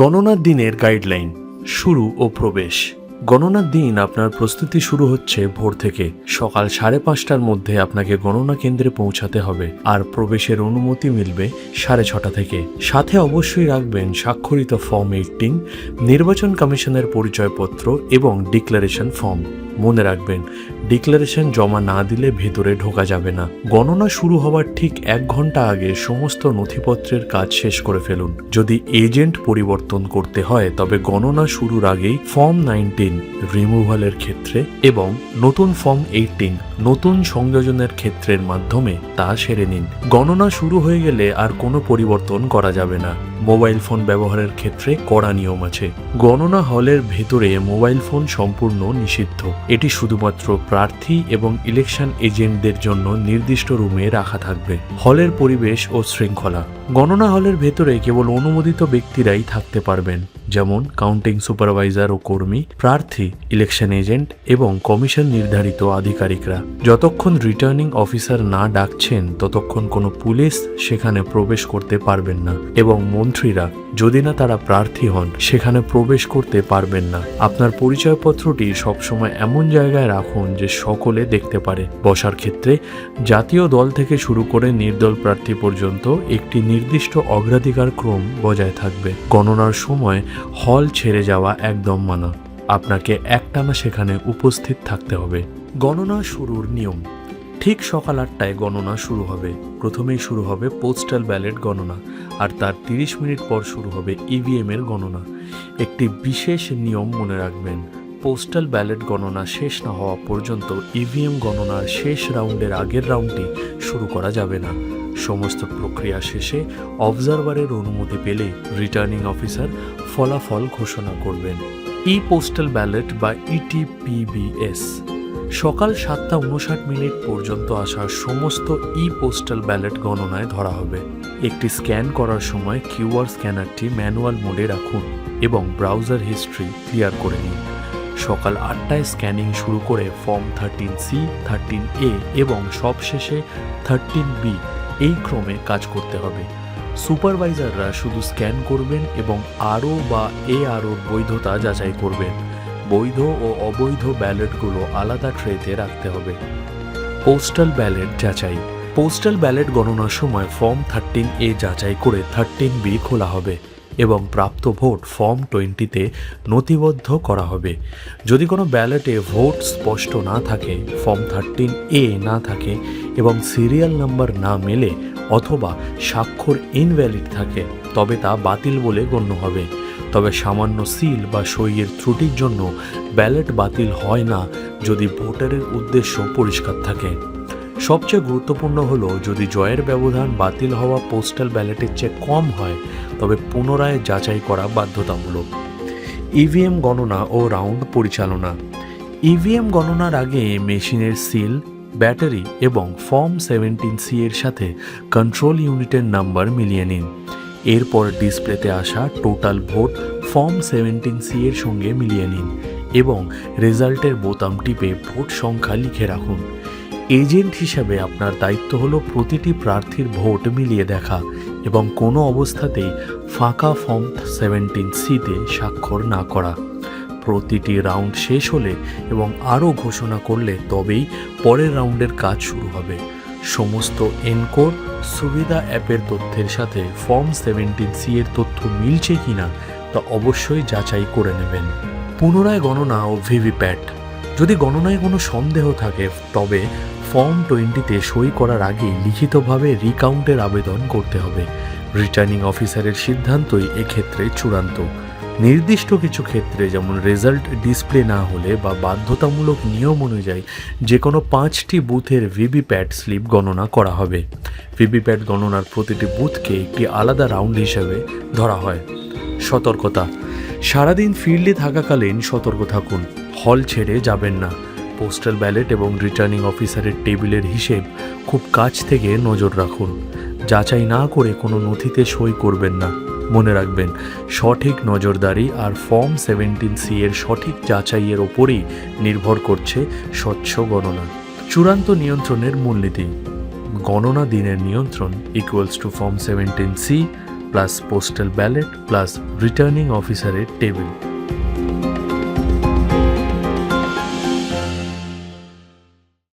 গণনার দিনের গাইডলাইন, শুরু ও প্রবেশ। গণনার দিন আপনার প্রস্তুতি শুরু হচ্ছে ভোর থেকে। সকাল 5:30টার মধ্যে আপনাকে গণনা কেন্দ্রে পৌঁছাতে হবে, আর প্রবেশের অনুমতি মিলবে 6:30 থেকে। সাথে অবশ্যই রাখবেন স্বাক্ষরিত ফর্ম 18, নির্বাচন কমিশনের পরিচয়পত্র এবং ডিক্লারেশন ফর্ম। মনে রাখবেন, ডিক্লারেশন জমা না দিলে ভেতরে ঢোকা যাবে না। গণনা শুরু হওয়ার ঠিক 1 ঘন্টা আগে সমস্ত নথিপত্রের কাজ শেষ করে ফেলুন। যদি এজেন্ট পরিবর্তন করতে হয় তবে গণনা শুরুর আগেই ফর্ম 19 রিমুভালের ক্ষেত্রে এবং নতুন ফর্ম 18 নতুন সংযোজনের ক্ষেত্রের মাধ্যমে তা সেরে নিন। গণনা শুরু হয়ে গেলে আর কোনো পরিবর্তন করা যাবে না। মোবাইল ফোন ব্যবহারের ক্ষেত্রে কড়া নিয়ম আছে। গণনা হলের ভেতরে মোবাইল ফোন সম্পূর্ণ নিষিদ্ধ। এটি শুধুমাত্র প্রার্থী এবং ইলেকশন এজেন্টদের জন্য নির্দিষ্ট রুমে রাখা থাকবে। হলের পরিবেশ ও শৃঙ্খলা। গণনা হলের ভেতরে কেবল অনুমোদিত ব্যক্তিরাই থাকতে পারবেন, যেমন কাউন্টিং সুপারভাইজার ও কর্মী, প্রার্থী, ইলেকশন এজেন্ট এবং কমিশন নির্ধারিত আধিকারিকরা। যতক্ষণ রিটার্নিং অফিসার না ডাকছেন ততক্ষণ কোনো পুলিশ সেখানে প্রবেশ করতে পারবেন না, এবং মন্ত্রীরা, যদি না তারা প্রার্থী হন, সেখানে প্রবেশ করতে পারবেন না। আপনার পরিচয়পত্রটি সবসময় এমন জায়গায় রাখুন যে সকলে দেখতে পারে। বসার ক্ষেত্রে জাতীয় দল থেকে শুরু করে নির্দল প্রার্থী পর্যন্ত একটি নির্দিষ্ট অগ্রাধিকার ক্রম বজায় থাকবে। গণনার সময় হল ছেড়ে যাওয়া একদম মানা। আপনাকে একটানা সেখানে উপস্থিত থাকতে হবে। গণনা শুরুর নিয়ম। ঠিক সকাল 8টায় গণনা শুরু হবে। প্রথমেই শুরু হবে পোস্টাল ব্যালট গণনা, আর তার 30 মিনিট পর শুরু হবে ইভিএম এর গণনা। একটি বিশেষ নিয়ম মনে রাখবেন, পোস্টাল ব্যালট গণনা শেষ না হওয়া পর্যন্ত ইভিএম গণনার শেষ রাউন্ডের আগের রাউন্ডটি শুরু করা যাবে না। সমস্ত প্রক্রিয়া শেষে অবজারভারের অনুমতি পেলে রিটার্নিং অফিসার ফলাফল ঘোষণা করবেন। ই পোস্টাল ব্যালট বা ইটিপিবিএস। সকাল 7:59 পর্যন্ত আসা সমস্ত ই পোস্টাল ব্যালট গণনায় ধরা হবে। একটি স্ক্যান করার সময় কিউআর স্ক্যানারটি ম্যানুয়াল মোডে রাখুন এবং ব্রাউজার হিস্ট্রি ক্লিয়ার করে নিন। সকাল 8টায় স্ক্যানিং শুরু করে ফর্ম 13C, 13A এবং সবশেষে 13B এই ক্রমে কাজ করতে হবে। সুপারভাইজাররা শুধু স্ক্যান করবেন এবং আরও বা এআরওর বৈধতা যাচাই করবেন। বৈধ ও অবৈধ ব্যালটগুলো আলাদা ট্রেতে রাখতে হবে। পোস্টাল ব্যালট যাচাই। পোস্টাল ব্যালট গণনার সময় ফর্ম 13A যাচাই করে 13B খোলা হবে এবং প্রাপ্ত ভোট ফর্ম 20তে নথিবদ্ধ করা হবে। যদি কোনো ব্যালটে ভোট স্পষ্ট না থাকে, ফর্ম 13A না থাকে এবং সিরিয়াল নাম্বার না মেলে অথবা স্বাক্ষর ইনভ্যালিড থাকে, তবে তা বাতিল বলে গণ্য হবে। তবে সামান্য সিল বা সইয়ের ত্রুটির জন্য ব্যালট বাতিল হয় না যদি ভোটারের উদ্দেশ্য পরিষ্কার থাকে। সবচেয়ে গুরুত্বপূর্ণ হলো, যদি জয়ের ব্যবধান বাতিল হওয়া পোস্টাল ব্যালটের চেয়ে কম হয় তবে পুনরায় যাচাই করা বাধ্যতামূলক। ইভিএম গণনা ও রাউন্ড পরিচালনা। ইভিএম গণনার আগে মেশিনের সিল, ব্যাটারি এবং ফর্ম 17C এর সাথে কন্ট্রোল ইউনিটের নাম্বার মিলিয়ে নিন। এরপর ডিসপ্লেতে আসা টোটাল ভোট ফর্ম 17C এর সঙ্গে মিলিয়ে নিন এবং রেজাল্টের বোতাম টিপে ভোট সংখ্যা লিখে রাখুন। এজেন্ট হিসাবে আপনার দায়িত্ব হলো প্রতিটি প্রার্থীর ভোট মিলিয়ে দেখা এবং কোনো অবস্থাতেই ফাঁকা ফর্ম 17C-তে স্বাক্ষর না করা। প্রতিটি রাউন্ড শেষ হলে এবং আরও ঘোষণা করলে তবেই পরের রাউন্ডের কাজ শুরু হবে। সমস্ত এনকোর সুবিধা অ্যাপের তথ্যের সাথে ফর্ম 17C এর তথ্য মিলছে কিনা তা অবশ্যই যাচাই করে নেবেন। পুনরায় গণনা ও ভিভিপ্যাট। যদি গণনায় কোনো সন্দেহ থাকে তবে ফর্ম 20তে সই করার আগে লিখিতভাবে রিকাউন্টের আবেদন করতে হবে। রিটার্নিং অফিসারের সিদ্ধান্তই এক্ষেত্রে চূড়ান্ত। নির্দিষ্ট কিছু ক্ষেত্রে, যেমন রেজাল্ট ডিসপ্লে না হলে বা বাধ্যতামূলক নিয়ম অনুযায়ী যে কোনো 5টি বুথের ভিভিপ্যাট স্লিপ গণনা করা হবে। ভিভিপ্যাট গণনার প্রতিটি বুথকে একটি আলাদা রাউন্ড হিসেবে ধরা হয়। সতর্কতা। সারাদিন ফিল্ডে থাকাকালীন সতর্ক থাকুন। হল ছেড়ে যাবেন না। পোস্টাল ব্যালট এবং রিটার্নিং অফিসারের টেবিলের হিসেব খুব কাছ থেকে নজর রাখুন। যাচাই না করে কোনো নথিতে সই করবেন না। মনে রাখবেন, সঠিক নজরদারি আর ফর্ম 17C এর সঠিক যাচাইয়ের ওপরই নির্ভর করছে স্বচ্ছ গণনা। চূড়ান্ত নিয়ন্ত্রণের মূলনীতি। গণনা দিনের নিয়ন্ত্রণ equals to form 17C plus postal ballot plus returning অফিসারের টেবিল।